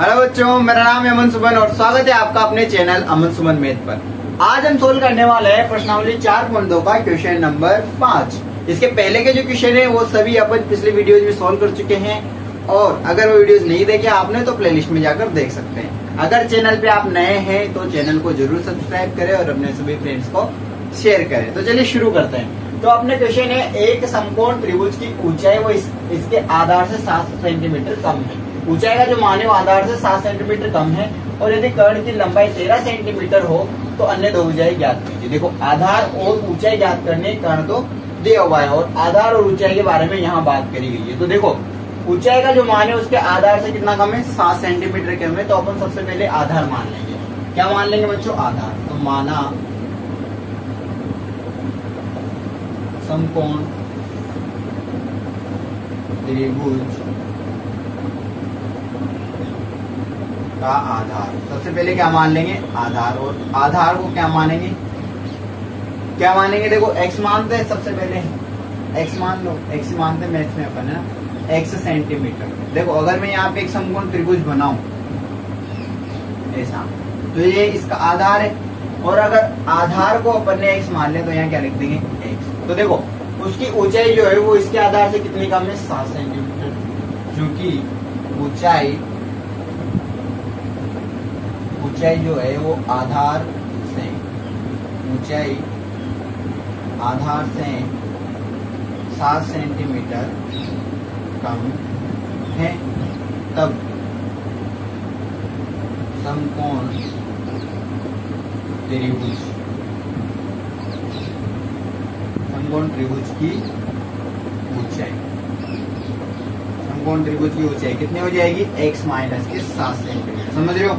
Hello बच्चों, मेरा नाम है अमन सुमन और स्वागत है आपका अपने चैनल अमन सुमन मैथ पर। आज हम सोल्व करने वाले हैं प्रश्नावली 4.2 का क्वेश्चन नंबर 5। इसके पहले के जो क्वेश्चन है वो सभी अपन पिछले वीडियोज में सोल्व कर चुके हैं और अगर वो वीडियोज नहीं देखे आपने तो प्लेलिस्ट में जाकर देख सकते हैं। अगर चैनल पे आप नए हैं तो चैनल को जरूर सब्सक्राइब करें और अपने सभी फ्रेंड्स को शेयर करें। तो चलिए शुरू करते हैं। तो अपने क्वेश्चन है, एक समकोण त्रिभुज की ऊंचाई वो इसके आधार से 7 सेंटीमीटर कम है। ऊंचाई का जो मान है वो आधार से 7 सेंटीमीटर कम है और यदि कर्ण की लंबाई 13 सेंटीमीटर हो तो अन्य दो ऊंचाई ज्ञात कीजिए। देखो, आधार और ऊंचाई ज्ञात करने कर्ण तो दिया हुआ है और आधार और ऊंचाई के बारे में यहाँ बात करी गई है। तो देखो, ऊंचाई का जो मान है उसके आधार से कितना कम है, 7 सेंटीमीटर कम है। तो अपन सबसे पहले आधार मान लेंगे। क्या मान लेंगे बच्चों? आधार। तो माना समकोण त्रिभुज का आधार। सबसे पहले क्या मान लेंगे? आधार। और आधार को क्या मानेंगे? क्या मानेंगे? देखो, x मानते हैं सबसे पहले, x मान लो। x मानते हैं मैथ्स में अपन, है ना, x सेंटीमीटर। देखो, अगर मैं यहाँ पे एक समकोण त्रिभुज बनाऊं ऐसा, तो ये इसका आधार है। और अगर आधार को अपन ने x मान लिया तो यहाँ क्या लिख देंगे? x। तो देखो, उसकी ऊंचाई जो है वो इसके आधार से कितनी कम है? 7 सेंटीमीटर। क्योंकि ऊंचाई जो है वो आधार से 7 सेंटीमीटर कम है। तब समकोण त्रिभुज की ऊंचाई कितनी हो जाएगी? x माइनस के 7 सेंटीमीटर। समझ रहे हो?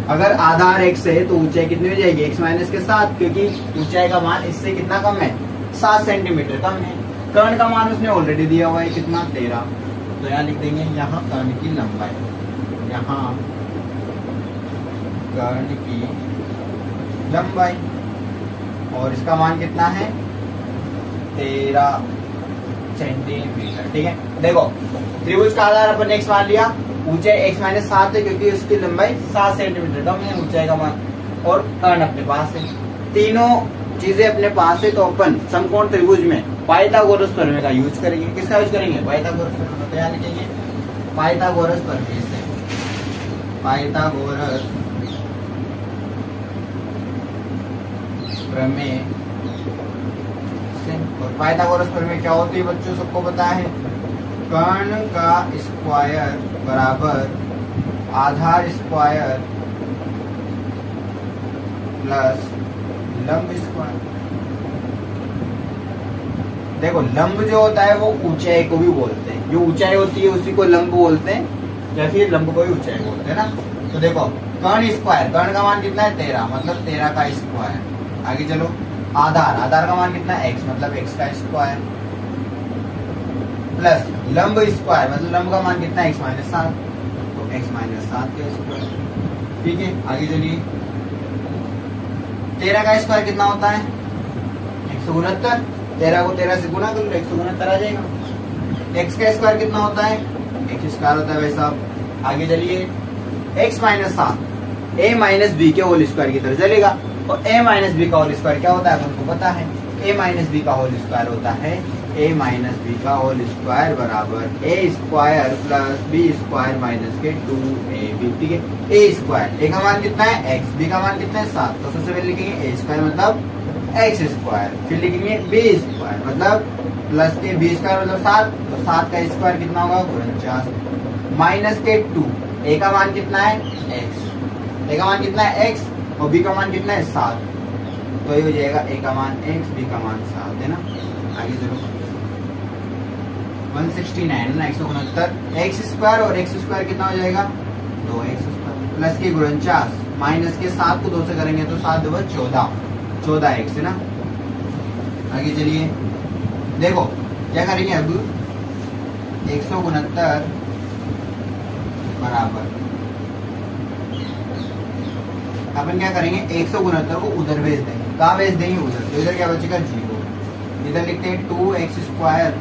अगर आधार x है तो ऊंचाई कितनी हो जाएगी? x माइनस के 7, क्योंकि ऊंचाई का मान इससे कितना कम है? 7 सेंटीमीटर कम है। कर्ण का मान उसने ऑलरेडी दिया हुआ है, कितना? 13। तो यहाँ लिख देंगे, यहाँ कर्ण की लंबाई, और इसका मान कितना है? 13 सेंटीमीटर। ठीक है, देखो, त्रिभुज का आधार अपन x मान लिया, ऊंचाई x माइनस 7 है क्योंकि उसकी लंबाई 7 सेंटीमीटर कम है ऊंचाई का मान, और कर्ण अपने पास है। तीनों चीजें अपने पास है तो अपन समकोण त्रिभुज में पाइथागोरस प्रमेय का यूज करेंगे। किसका यूज करेंगे? पाइथागोरस प्रमेय। तो यहाँ लिखेंगे पाइथागोरस प्रमेय से, पाइथागोरस प्रमेय से। और पाइथागोरस प्रमेय क्या होती है बच्चों? सबको पता है, कर्ण का स्क्वायर बराबर आधार स्क्वायर प्लस लंब स्क्वायर। देखो, लंब जो होता है वो ऊंचाई को भी बोलते हैं, जो ऊंचाई होती है उसी को लंब बोलते हैं, या फिर लंब को भी ऊंचाई बोलते हैं ना। तो देखो, कर्ण स्क्वायर, कर्ण का मान कितना है? 13, मतलब 13 का स्क्वायर। आगे चलो, आधार का मान कितना है? x, मतलब x का स्क्वायर, प्लस लंब स्क्वायर, मतलब लंब का मान कितना है? x माइनस 7, तो x माइनस 7 का स्क्वायर। ठीक है, आगे चलिए, 13 का स्क्वायर कितना होता है? 169। 13 को 13 से गुना करो, 169 आ जाएगा। x का स्क्वायर कितना होता है? x स्क्वायर होता है भाई साहब। आगे चलिए, x minus 7 a minus B के होल स्क्वायर की तरह चलेगा। और a माइनस बी का होल स्क्वायर क्या होता है? आपको पता है, a माइनस बी का होल स्क्वायर होता है a माइनस बी का होल स्क्वायर बराबर a square plus b square minus के 2ab। ठीक है, a स्क्वायर, a का मान कितना है? x, b का मान कितना है? 7। तो सबसे पहले लिखेंगे a स्क्वायर मतलब x स्क्वायर, फिर लिखेंगे b स्क्वायर मतलब प्लस के b स्क्वायर मतलब 7, तो 7 का स्क्वायर कितना होगा? 49 माइनस के 2। a का मान कितना है? x, a का मान कितना है? x, और b का मान कितना है? 7। तो ये हो जाएगा a का मान x, b का मान 7, है ना। आगे चलो, 169 है ना, 169। एक्स स्क्वायर और एक्स स्क्वायर कितना हो जाएगा? 2x स्क्वायर प्लस के 49 माइनस के 7 को 2 से करेंगे तो 7 2 14, 14x, है ना। आगे चलिए, देखो क्या करेंगे अब? 169 बराबर, अपन क्या करेंगे? 169 को उधर भेज देंगे। कहाँ भेज देंगे? उधर। तो इधर क्या बचेगा? 0। इधर लिखते हैं 2x स्क्वायर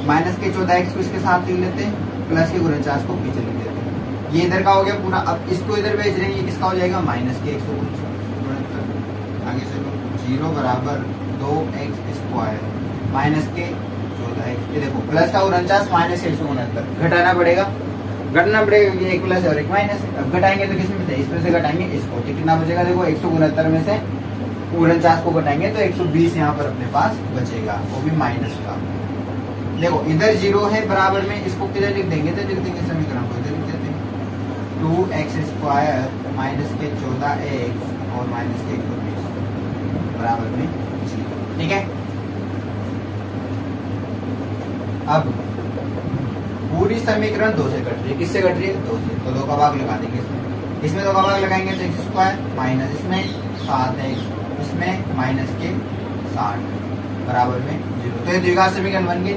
माइनस के 14x को इसके साथ लिख लेते हैं, प्लस के 49 को पीछे लिख देते हैं। ये इधर का हो गया पूरा। अब इसको इधर भेज रहे हैं, ये किसका हो जाएगा माइनस के 169। आगे चलो 0 बराबर 2x² माइनस के 14x। ये देखो प्लस का 49 माइनस 169 घटाना पड़ेगा क्योंकि एक प्लस है और एक माइनस है। अब घटाएंगे तो किसमें से, इसमें से घटाएंगे इसको, तो कितना बचेगा देखो 169 में से 49 को घटाएंगे तो 120 यहाँ पर अपने पास बचेगा, वो भी माइनस का। देखो इधर 0 है बराबर में, इसको किधर लिख देंगे तो लिख देंगे समीकरण को इधर लिख देते हैं 2x² माइनस के 14x और माइनस के 120 बराबर में 0। ठीक है, अब पूरी समीकरण 2 से कट रही है। किससे कट रही है, 2 से, तो 2 का भाग लगा देंगे इसमें 2 का भाग लगाएंगे तो x² माइनस इसमें 7x इसमें माइनस के 60 बराबर में 0। तो ये द्विघात समीकरण बन गई।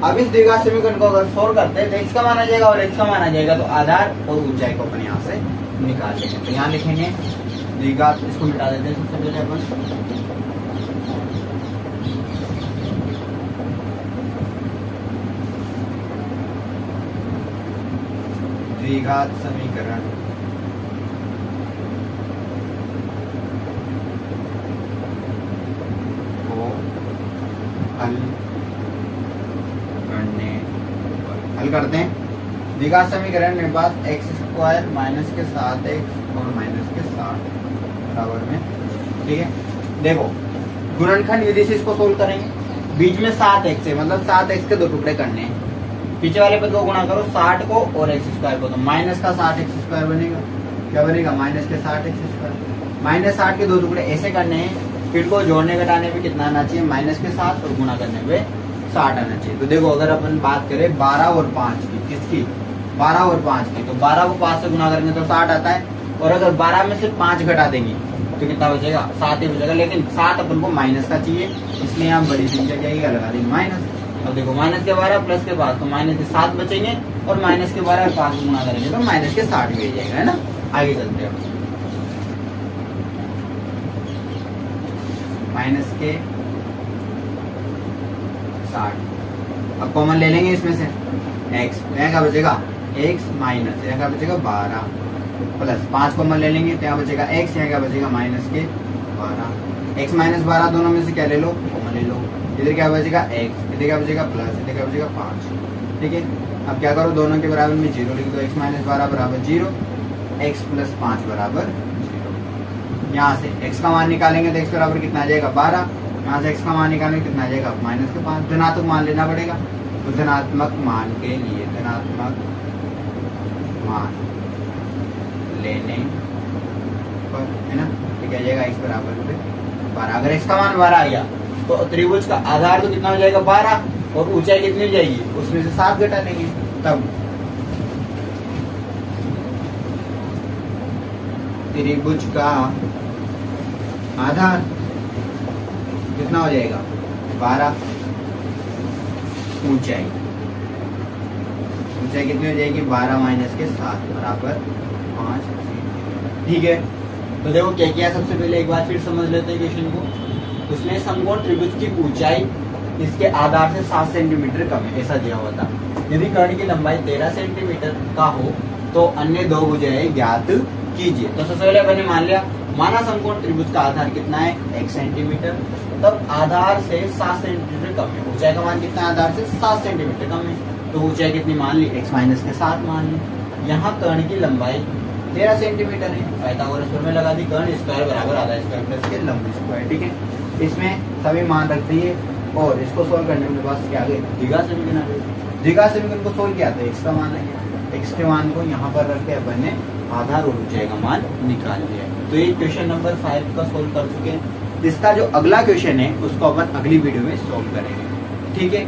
अब इस द्विघात समीकरण को अगर सोल्व करते हैं तो x का मान आ जाएगा और x का मान आ जाएगा, तो आधार और ऊंचाई को अपन यहाँ से निकाल लेंगे। तो यहाँ लिखेंगे द्विघात, इसको मिटा देते हैं सबसे पहले अपन। द्विघात समीकरण को हल करते हैं। द्विघात समीकरण मेरे पास x² माइनस के 7x और माइनस के 60 बराबर में। ठीक है, देखो गुणनखंड विधि से इसको सोल्व करेंगे। बीच में 7x है, मतलब 7x के 2 टुकड़े करने हैं। पीछे वाले पद को गुणा करो 60 को और x² को, तो माइनस का 60x² बनेगा। क्या बनेगा, माइनस के 60x²। माइनस 60 के 2 टुकड़े ऐसे करने हैं, फिर को जोड़ने घटाने पे कितना आना चाहिए, माइनस के 7 और गुणा करने पे 60 आना चाहिए। तो देखो अगर अपन बात करें 12 और 5 की, किसकी, 12 और 5 की, तो 12 को 5 से गुणा करेंगे तो 60 आता है, और अगर 12 में से 5 घटा देंगे तो कितना बचेगा, 7 ही बचेगा। लेकिन 7 अपन को माइनस का चाहिए, इसलिए हम बड़ी संख्या क्या लगा देंगे माइनस। अब देखो माइनस के 12 प्लस के 5, तो माइनस के 7 बचेंगे, और माइनस के 12 5 को गुणा करेंगे तो माइनस के 60 भी आ जाएगा, है ना। आगे चलते हैं, माइनस के 60। अब कॉमन ले लेंगे इसमें से x, यहाँ क्या बचेगा x माइनस, यहाँ क्या बचेगा 12 प्लस 5 कॉमन ले लेंगे तो यहाँ बचेगा x, यहाँ क्या बचेगा माइनस के 12। x माइनस 12 दोनों में से क्या ले लो, कॉमन ले लो। इधर क्या बचेगा x, इधर क्या बचेगा प्लस, इधर क्या बचेगा 5। ठीक है, अब क्या करो दोनों के बराबर में 0 लिख दो, x माइनस 12 बराबर 0, x प्लस 5 बराबर 0। यहाँ से x का मान निकालेंगे तो x बराबर कितना आ जाएगा 12, यहाँ से x का मान निकालेंगे कितना आ जाएगा माइनस के 5। धनात्मक मान लेना पड़ेगा, तो धनात्मक मान के लिए धनात्मक मान लेने पर, है ना, तो क्या जाएगा x बराबर 12। अगर x का मान 12 आ गया तो त्रिभुज का आधार तो कितना हो जाएगा 12, और ऊंचाई कितनी हो जाएगी, उसमें से 7 घटा लेंगे। तब त्रिभुज का आधार कितना हो जाएगा 12, ऊंचाई कितनी हो जाएगी 12 माइनस के 7 बराबर 5। ठीक है, तो देखो क्या किया, सबसे पहले एक बार फिर समझ लेते हैं क्वेश्चन को। उसने समकोण त्रिभुज की ऊंचाई इसके आधार से 7 सेंटीमीटर कम है, ऐसा दिया हुआ था। यदि कर्ण की लंबाई 13 सेंटीमीटर का हो तो अन्य 2 भुजाएं ज्ञात कीजिए। तो सबसे पहले मैंने मान लिया, माना समकोण त्रिभुज का आधार कितना है 1 सेंटीमीटर, तब आधार से 7 सेंटीमीटर कम है। ऊंचाई का मान कितना है, आधार से 7 सेंटीमीटर कम है, तो ऊंचाई कितनी मान ली, x माइनस के 7 मान ली। यहाँ कर्ण की लंबाई 13 सेंटीमीटर है, पाइथागोरस प्रमेय लगा दी, कर्ण स्क्वायर बराबर आधा स्क्वायर प्लस के लंब स्क्वायर। ठीक है, इसमें सभी मान रख दिए, और इसको सोल्व करने के बाद क्या आ गए, द्विघात समीकरण आ गए। द्विघात समीकरण को सोल्व किया तो x का मान आ गया, x के मान को यहाँ पर रख के अपन ने आधार और ऊंचाई का मान निकाल लिया। तो ये क्वेश्चन नंबर 5 का सोल्व कर चुके हैं। इसका जो अगला क्वेश्चन है उसको अपन अगली वीडियो में सोल्व करेंगे। ठीक है।